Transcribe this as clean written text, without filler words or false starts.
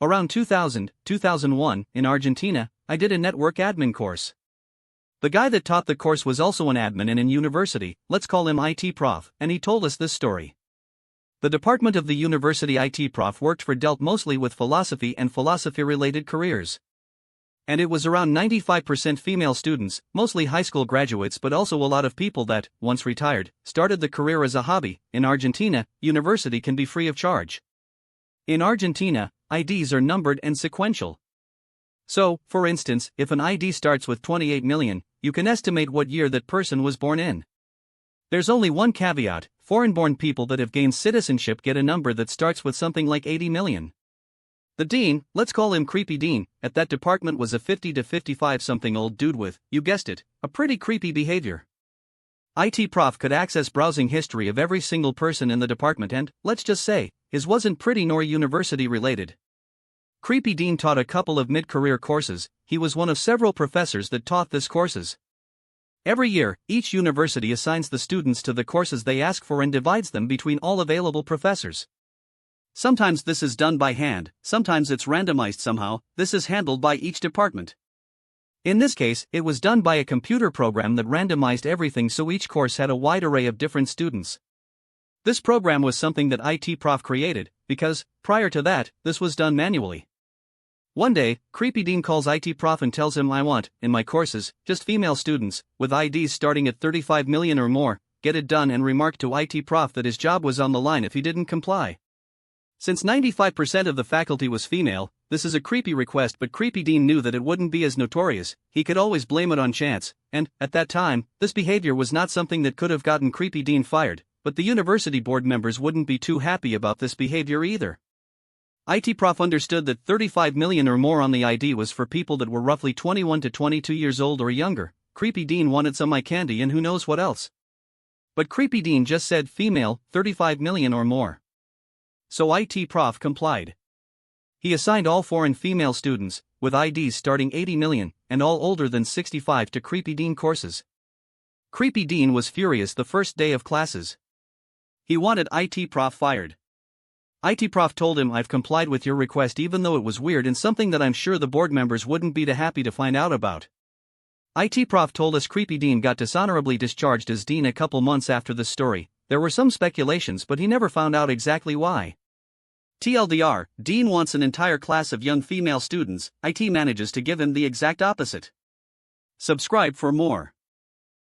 Around 2001, in Argentina, I did a network admin course. The guy that taught the course was also an admin in university, let's call him IT prof, and he told us this story. The department of the university IT prof worked for dealt mostly with philosophy and philosophy-related careers. And it was around 95% female students, mostly high school graduates, but also a lot of people that, once retired, started the career as a hobby. In Argentina, university can be free of charge. In Argentina, IDs are numbered and sequential. So, for instance, if an ID starts with 28 million, you can estimate what year that person was born in. There's only one caveat: foreign-born people that have gained citizenship get a number that starts with something like 80 million. The dean, let's call him Creepy Dean, at that department was a 50 to 55-something old dude with, you guessed it, a pretty creepy behavior. IT prof could access browsing history of every single person in the department and, let's just say, his wasn't pretty nor university related. Creepy Dean taught a couple of mid-career courses. He was one of several professors that taught these courses. Every year, each university assigns the students to the courses they ask for and divides them between all available professors. Sometimes this is done by hand, sometimes it's randomized somehow. This is handled by each department. In this case, it was done by a computer program that randomized everything so each course had a wide array of different students. This program was something that IT prof created, because, prior to that, this was done manually. One day, Creepy Dean calls IT prof and tells him, I want, in my courses, just female students, with IDs starting at 35 million or more, get it done, and remarked to IT prof that his job was on the line if he didn't comply. Since 95% of the faculty was female, this is a creepy request, but Creepy Dean knew that it wouldn't be as notorious. He could always blame it on chance, and, at that time, this behavior was not something that could have gotten Creepy Dean fired, but the university board members wouldn't be too happy about this behavior either. IT prof understood that 35 million or more on the ID was for people that were roughly 21 to 22 years old or younger. Creepy Dean wanted some eye candy and who knows what else. But Creepy Dean just said female, 35 million or more. So IT prof complied. He assigned all foreign female students, with IDs starting 80 million, and all older than 65 to Creepy Dean courses. Creepy Dean was furious the first day of classes. He wanted IT prof fired. IT prof told him, I've complied with your request even though it was weird and something that I'm sure the board members wouldn't be too happy to find out about. IT prof told us Creepy Dean got dishonorably discharged as dean a couple months after this story. There were some speculations, but he never found out exactly why. TLDR, Dean wants an entire class of young female students, IT manages to give him the exact opposite. Subscribe for more.